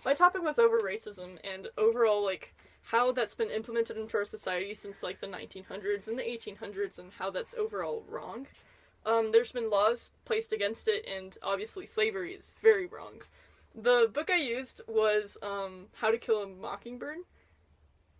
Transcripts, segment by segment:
My topic was over racism and overall, like, how that's been implemented into our society since, like, the 1900s and the 1800s and how that's overall wrong. There's been laws placed against it, and obviously slavery is very wrong. The book I used was, How to Kill a Mockingbird.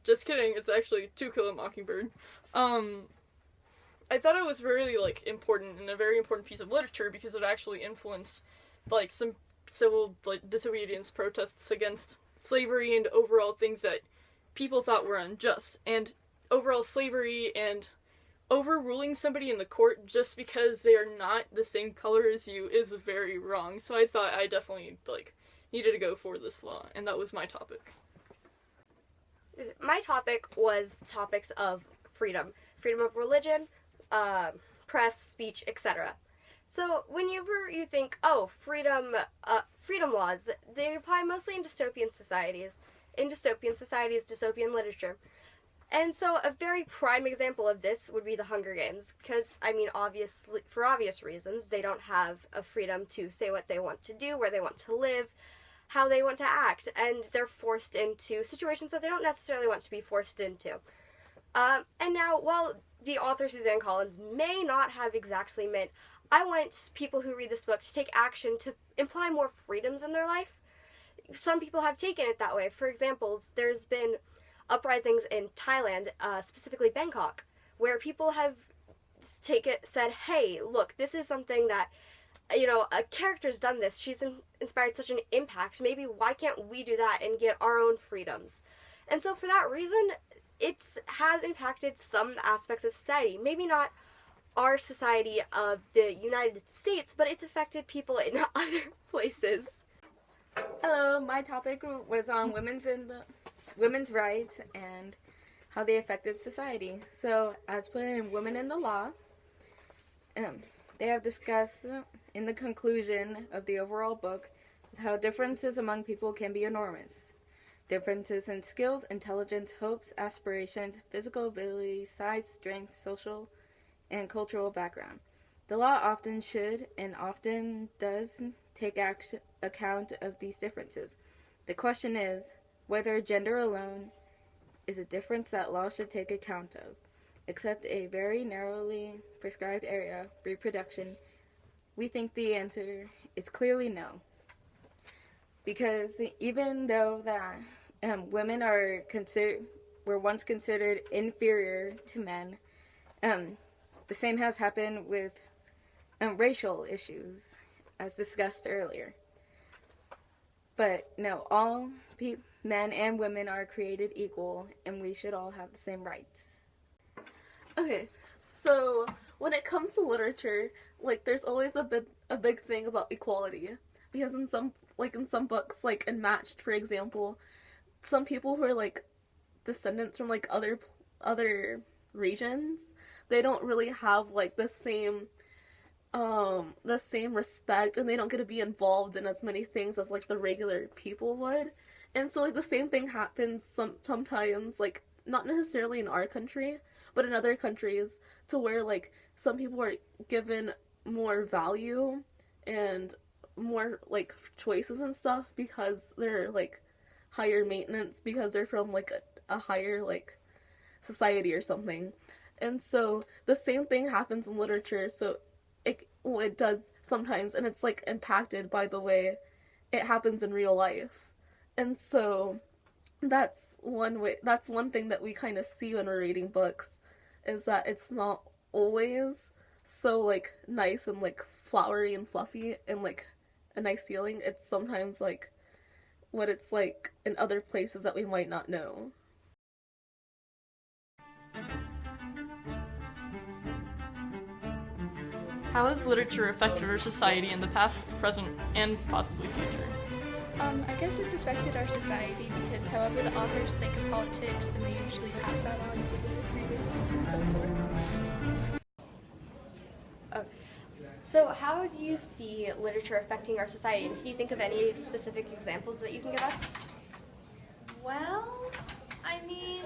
Just kidding, it's actually To Kill a Mockingbird. I thought it was really, like, important and a very important piece of literature because it actually influenced, like, some civil, like, disobedience protests against slavery and overall things that people thought were unjust. And overall slavery and overruling somebody in the court just because they are not the same color as you is very wrong. So I thought I definitely, like, needed to go for this law, and that was my topic. My topic was topics of freedom. Freedom of religion, press, speech, etc. So whenever you think, oh, freedom laws, they apply mostly in dystopian societies. In dystopian societies, dystopian literature. And so a very prime example of this would be the Hunger Games, because, I mean, obviously, for obvious reasons, they don't have a freedom to say what they want to do, where they want to live, how they want to act, and they're forced into situations that they don't necessarily want to be forced into. And now, while the author Suzanne Collins may not have exactly meant, I want people who read this book to take action to imply more freedoms in their life, some people have taken it that way. For example, there's been uprisings in Thailand, specifically Bangkok, where people have said, hey, look, this is something that, you know, a character's done this, she's inspired such an impact, maybe why can't we do that and get our own freedoms? And so for that reason, it has impacted some aspects of society. Maybe not our society of the United States, but it's affected people in other places. Hello, my topic was on women's rights and how they affected society. So, as put in Women in the Law, they have discussed in the conclusion of the overall book how differences among people can be enormous. Differences in skills, intelligence, hopes, aspirations, physical abilities, size, strength, social, and cultural background. The law often should and often does take account of these differences. The question is whether gender alone is a difference that law should take account of. Except a very narrowly prescribed area, reproduction, we think the answer is clearly no. Because even though that women were once considered inferior to men, the same has happened with racial issues, as discussed earlier. But no, all men and women are created equal, and we should all have the same rights. Okay, so when it comes to literature, like, there's always a big thing about equality, because in some books, like in Matched, for example, some people who are like descendants from like other regions, they don't really have like the same respect, and they don't get to be involved in as many things as like the regular people would. And so like the same thing happens sometimes, like not necessarily in our country, but in other countries, to where like some people are given more value and more like choices and stuff because they're like higher maintenance, because they're from like a higher like society or something. And so the same thing happens in literature, so it does sometimes, and it's like impacted by the way it happens in real life. And so that's one thing that we kind of see when we're reading books, is that it's not always so like nice and like flowery and fluffy and like a nice feeling. It's sometimes like what it's like in other places that we might not know. How has literature affected our society in the past, present, and possibly future? I guess it's affected our society because however the authors think of politics, then they usually pass that on to the readers and so forth. So how do you see literature affecting our society? Can you think of any specific examples that you can give us? Well, I mean,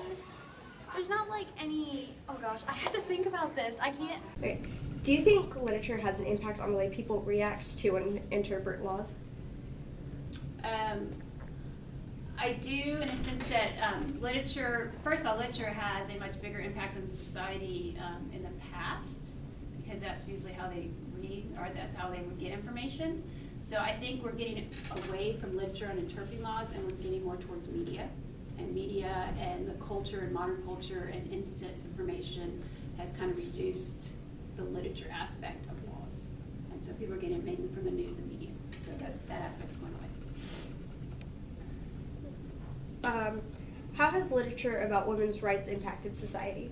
there's not like any, oh gosh, I have to think about this. I can't. Okay. Do you think literature has an impact on the way people react to and interpret laws? I do, in a sense that literature, first of all, literature has a much bigger impact on society in the past, because that's usually how they read, or that's how they would get information. So I think we're getting away from literature and interpreting laws, and we're getting more towards media. And media and the culture and modern culture and instant information has kind of reduced the literature aspect of laws. And so people are getting it mainly from the news and media. So that aspect's going away. How has literature about women's rights impacted society?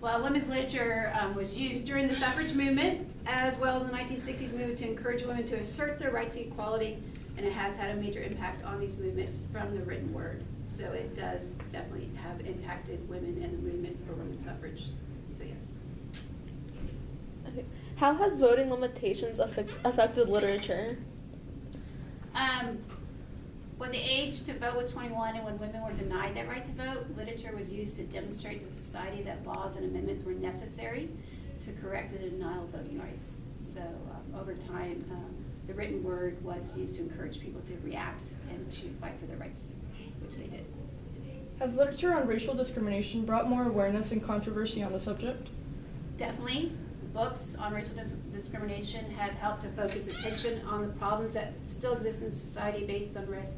Well, women's literature was used during the suffrage movement, as well as the 1960s movement, to encourage women to assert their right to equality, and it has had a major impact on these movements from the written word. So it does definitely have impacted women and the movement for women's suffrage. So yes. How has voting limitations affected literature? When the age to vote was 21 and when women were denied that right to vote, literature was used to demonstrate to society that laws and amendments were necessary to correct the denial of voting rights. So over time, the written word was used to encourage people to react and to fight for their rights, which they did. Has literature on racial discrimination brought more awareness and controversy on the subject? Definitely. Books on racial discrimination have helped to focus attention on the problems that still exist in society based on racial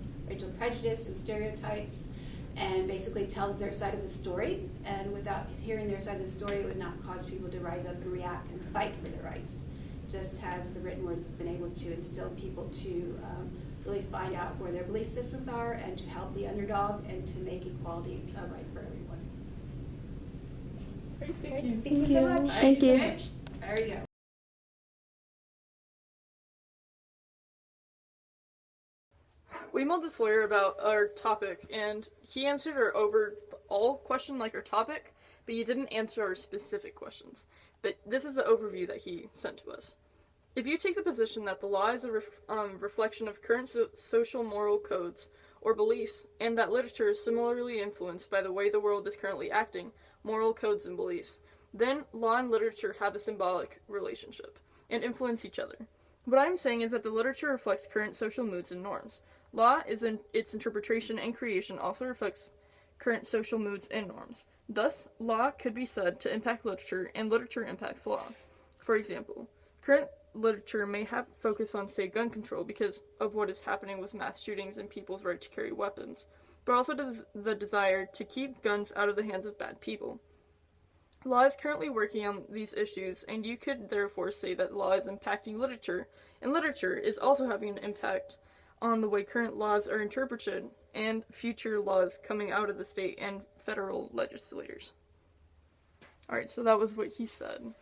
prejudice and stereotypes, and basically tells their side of the story. And without hearing their side of the story, it would not cause people to rise up and react and fight for their rights. Just as the written word has been able to instill people to really find out where their belief systems are and to help the underdog and to make equality a right for everyone. Great, thank you. Thank you so much. Thank you. There you go. We emailed this lawyer about our topic, and he answered our overall question, like our topic, but he didn't answer our specific questions. But this is the overview that he sent to us. If you take the position that the law is a reflection of current social moral codes or beliefs, and that literature is similarly influenced by the way the world is currently acting, moral codes and beliefs, then law and literature have a symbolic relationship and influence each other. What I'm saying is that the literature reflects current social moods and norms. Law, its interpretation and creation, also reflects current social moods and norms. Thus, law could be said to impact literature, and literature impacts law. For example, current literature may have focus on, say, gun control because of what is happening with mass shootings and people's right to carry weapons, but also the desire to keep guns out of the hands of bad people. Law is currently working on these issues, and you could therefore say that law is impacting literature, and literature is also having an impact on the way current laws are interpreted and future laws coming out of the state and federal legislators. Alright, so that was what he said.